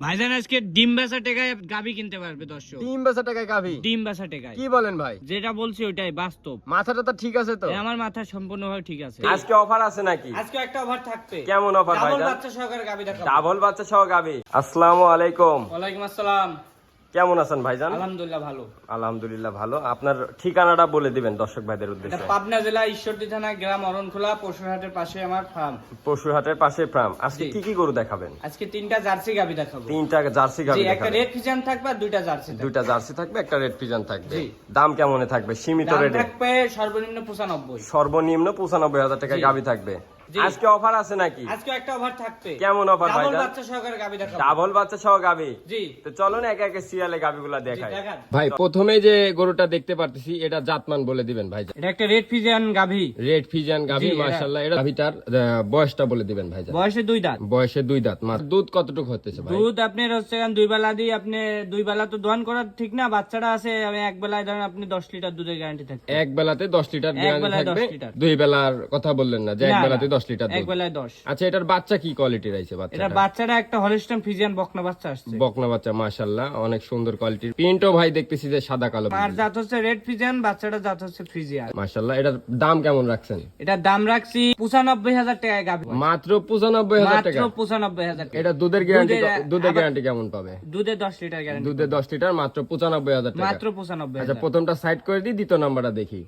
ভাইজান আজকে ডিম বেচা টাকায় গাবি কিনতে পারবে দর্শক। ডিম বেচা টাকায় গাভী? ডিম বেচা টাকায়। কি বলেন ভাই? যেটা বলছি ওইটাই বাস্তব। মাথাটা তো ঠিক আছে তো? আমার মাথা সম্পূর্ণভাবে ঠিক আছে। আজকে অফার আছে নাকি? আজকে একটা অফার থাকবে। কেমন অফার ভাই? ডাবল বাচ্চা সহকারে গাবি দেখাবো। ডাবল বাচ্চা সহ গাভী। আসসালামু আলাইকুম। ওয়ালাইকুম আসসালাম। কেমন আছেন ভাইজান? আলহামদুলিল্লাহ ভালো। আলহামদুলিল্লাহ ভালো। আপনার ঠিকানাটা বলে দিবেন দর্শক ভাইদের উদ্দেশ্যে। পাবনা জেলা ঈশ্বরদী থানা, গ্রাম অরণখোলা, পশুরহাটের পাশে আমার ফার্ম। পশুরহাটের পাশে ফার্ম। আজকে কি কি গরু দেখাবেন? আজকে তিনটা জার্সি গাবি দেখাবো। তিনটা জার্সি গাভী একটা দেখাবেন। রেড ফিজিয়ান থাকবে আর দুইটা জার্সি থাকবে। দুইটা জার্সি থাকবে, একটা রেড ফিজিয়ান থাকবে। জি। দাম কেমনে থাকবে? সীমিত দাম রেটে থাকবে সর্বনিম্ন 95। সর্বনিম্ন 95,000 টাকা জি। গাভী থাকবে। জি। আজকে অফার আছে নাকি? আজকে একটা অফার থাকবে। কেমন অফার ভাই? ডাবল বাচ্চা সহকারে গাবি দেখাবো। ডাবল বাচ্চা সহ গাভী। জি। তো চলো না একে একে সিরিয়ালে গাভীগুলা দেখাই। দেখান। ভাই প্রথমে যে গরুটা দেখতে পারতেছি এটা জাতমান বলে দিবেন ভাই। এটা একটা রেড ফিজিয়ান গাভি। রেড ফিজিয়ান গাভী, জি, এটা- মাশাআল্লাহ। এটা গাভীটার বয়সটা বলে দিবেন ভাই। বয়সে 2 দাঁত। বয়সে 2 দাঁত। মাত্র দুধ কতটুকু হতেছে ভাই? দুধ আপনার হচ্ছে দুই বেলা দিয়ে আপনি দুই বেলা তো দোয়ান করা ঠিক না, বাচ্চাটা আছে আমি এক বেলায় ধরেন আপনি 10 লিটার দুধের গ্যারান্টি থাকবে। এক বেলাতে 10 লিটার এক গ্যারান্টি বেলায় থাকবে। 10 লিটার। দুই বেলার কথা বললেন না যে এক না, বেলাতে না, 10 লিটার এক দুধ। বেলায় 10। আচ্ছা এটার বাচ্চা কি কোয়ালিটির আইছে? এটা বাচ্চাটা বাচ্চাটা একটা হলিস্টাইন ফিজিয়ান বকনা বাচ্চা আসছে। বকনা বাচ্চা, মাশাআল্লাহ অনেক সুন্দর কোয়ালিটির। প্রিন্টও ভাই দেখতেছি যে সাদা কালো। আর জাত হচ্ছে রেড ফিজিয়ান, বাচ্চাটা জাত হচ্ছে ফ্রিজিয়ান। মাশাআল্লাহ। এটার দাম কেমন রাখছেন? এটা দাম রাখছি 95,000 টাকায় গাভি। মাত্র 95,000 টাকা। মাত্র 95,000 টাকা। এটা দুধের গ্যারান্টি, দুধের আবার- গ্যারান্টি কেমন পাবে? দুধে 10 লিটার গ্যারান্টি। দুধে 10 লিটার, মাত্র 95,000 টাকা। মাত্র 95,000। আচ্ছা প্রথমটা সাইড করে দিই, দ্বিতীয় নাম্বারটা দেখি।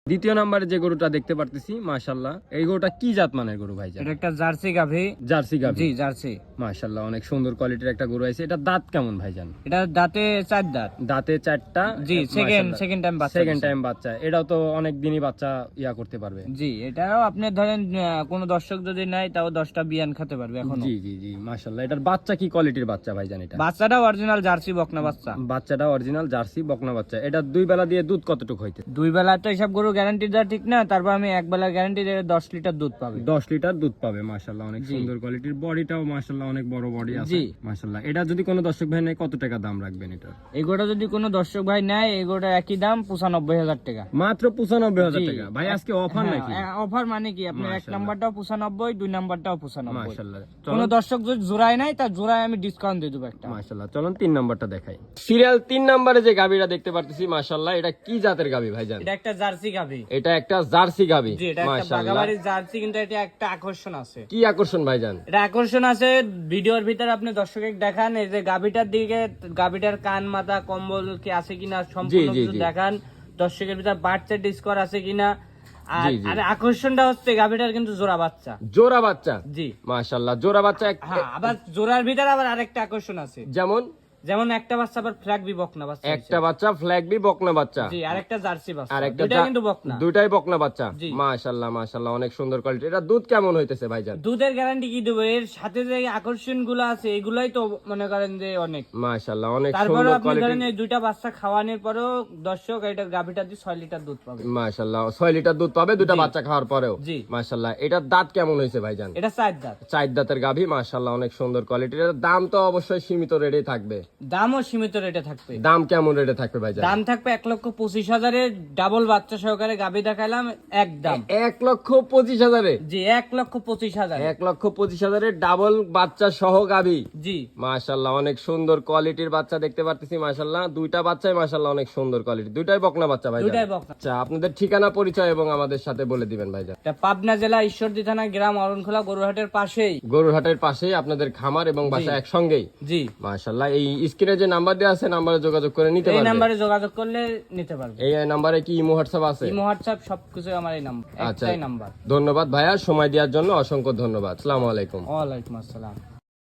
দ্বিতীয় নাম্বারে যে গরুটা দেখতে পারতেছি, মাশাআল্লাহ এই গরুটা কি জাত মানের গরু ভাই? এটা একটা জার্সি গাভি। জার্সি গাভী। জি জার্সি। মাশাআল্লাহ অনেক সুন্দর কোয়ালিটির একটা গরু আছে। এটা দাঁত কেমন ভাইজান? এটা দাঁতে 4 দাঁত। দাঁতে 4টা। জি, সেকেন্ড টাইম বাচ্চা। সেকেন্ড টাইম বাচ্চা। এটাও তো অনেক দিনই বাচ্চা ইয়া করতে পারবে। জি, এটাও আপনি ধরেন কোন দর্শক যদি নাই তাও 10টা বিয়ান খেতে পারবে এখন। জি জি জি, মাশাআল্লাহ। এটার বাচ্চা কি কোয়ালিটির বাচ্চা ভাইজান? এটা বাচ্চাটা অরিজিনাল জার্সি বকনা বাচ্চা। বাচ্চাটা অরিজিনাল জার্সি বকনা বাচ্চা। এটা দুই বেলা দিয়ে দুধ কতটুকু হইতে? দুই বেলা তো এসব গরু গ্যারান্টি দেওয়া ঠিক না, তারপর আমি এক বেলার গ্যারান্টি দিয়ে 10 লিটার দুধ পাবে। 10 লিটার দুধ পাবে, মাশাআল্লাহ অনেক জি। সুন্দর কোয়ালিটির। বডিটাও মাশাআল্লাহ অনেক বড় বডি আছে। জি। মাশাআল্লাহ। এটা যদি কোনো দর্শক ভাই নেয় কত টাকা দাম রাখবেন এটা? এই গরুটা যদি কোনো দর্শক ভাই নেয় এই গরুটা একই দাম 95,000 টাকা। মাত্র 95,000 জি। টাকা। ভাই আজকে অফার নাকি? অফার মানে কি আপনার এক মাশাআল্লাহ। নাম্বারটাও 95, দুই নাম্বারটাও 95। মাশাআল্লাহ। কোন দর্শক যদি জোড়ায় নাই তার জোড়ায় আমি ডিসকাউন্ট দিয়ে দেবো একটা। মাশাআল্লাহ। চলুন 3 নাম্বারটা দেখাই। সিরিয়াল 3 নাম্বারে যে গাভীটা দেখতে পারতেছি, মাশাআল্লাহ এটা কি জাতের গাভী ভাইজান? এটা একটা জার্সি গাভি। এটা একটা জার্সি গাভী। জি, এটা একটা মাশাআল্লাহ। বাগাবাড়ির জার্সি, কিন্তু এটা একটা আকর্ষণ আছে। কি আকর্ষণ ভাইজান? এটা আকর্ষণ আছে ভিডিওর ভিতরে আপনি দর্শকের দেখান এই যে গাভিটার দিকে, গাভিটার কান মাথা কম্বল কি আছে কিনা সম্পূর্ণ জি, কিছু জি। দেখান, দর্শকের ভিতরে বাচ্চা ডিসকর আছে কিনা। আর জি, জি। আর আকর্ষণটা হচ্ছে গাভিটার কিন্তু জোড়া বাচ্চা। জোড়া বাচ্চা। জি মাশাআল্লাহ জোড়া বাচ্চা। হ্যাঁ, আবার জোড়ার ভিতরে আবার আরেকটা আকর্ষণ আছে, যেমন যেমন একটা বাচ্চা আবার ফ্ল্যাগ বি বকনা বাচ্চা। একটা বাচ্চা ফ্ল্যাগ বি বকনা বাচ্চা। জি, আরেকটা জার্সি বাচ্চা। আর একটা দুইটা কিন্তু বকনা। দুইটাই বকনা বাচ্চা। জি। মাশাআল্লাহ মাশাআল্লাহ অনেক সুন্দর কোয়ালিটি। এটা দুধ কেমন হইতেছে ভাইজান? দুধের গ্যারান্টি কি দেবো? এর সাথে যে আকর্ষণ গুলো আছে এগুলাই তো মনে করেন যে অনেক। মাশাআল্লাহ অনেক তারপরে সুন্দর আপনি কোয়ালিটি। ধরেন এই দুইটা বাচ্চা খাওয়ানোর পরেও দর্শক এটা গাভিটা দিয়ে 6 লিটার দুধ পাবে। মাশাআল্লাহ 6 লিটার দুধ পাবে দুইটা জি। বাচ্চা খাওয়ার পরেও। জি। মাশাআল্লাহ। এটার দাঁত কেমন হইছে ভাইজান? এটা 4 দাঁত। 4 দাঁতের গাভী, মাশাআল্লাহ অনেক সুন্দর কোয়ালিটির। এর দাম তো অবশ্যই সীমিত রেটে থাকবে। দামও সীমিত রেটে থাকবে। দাম কেমন রেটে থাকবে ভাইজান? দাম থাকবে 1,25,000 ডাবল বাচ্চা সহকারে গাভি দেখালাম একদম। 1,25,000 জি, 1,25,000। 1,25,000 ডাবল বাচ্চা সহ গাভী। জি, মাশাআল্লাহ অনেক সুন্দর কোয়ালিটির বাচ্চা দেখতে পারতেছি। মাশাআল্লাহ দুইটা বাচ্চাই মাশাআল্লাহ অনেক সুন্দর কোয়ালিটি। দুইটাই বকনা বাচ্চা ভাই। দুইটাই বকনা। আচ্ছা আপনাদের ঠিকানা পরিচয় এবং আমাদের সাথে বলে দিবেন ভাইজান। এটা পাবনা জেলা ঈশ্বরদী থানা, গ্রাম অরণখোলা, গরুহাটের পাশেই। গরুরহাটের পাশেই আপনাদের খামার এবং বাসা জি। একসঙ্গেই। জি, মাশাআল্লাহ। এই স্ক্রিনে যে নাম্বার দেওয়া আছে নাম্বারে যোগাযোগ করে নিতে এই পারবেন। নাম্বারে যোগাযোগ করলে নিতে পারবে। এই নাম্বারে কি ইমো হোয়াটসঅ্যাপ আছে? ইমো হোয়াটসঅ্যাপ সবকিছু আমার এই নাম্বার, আচ্ছা একটাই নাম্বার। ধন্যবাদ ভাইয়া, সময় দেওয়ার জন্য অসংখ্য ধন্যবাদ। আসসালামু আলাইকুম। ওয়ালাইকুম আসসালাম।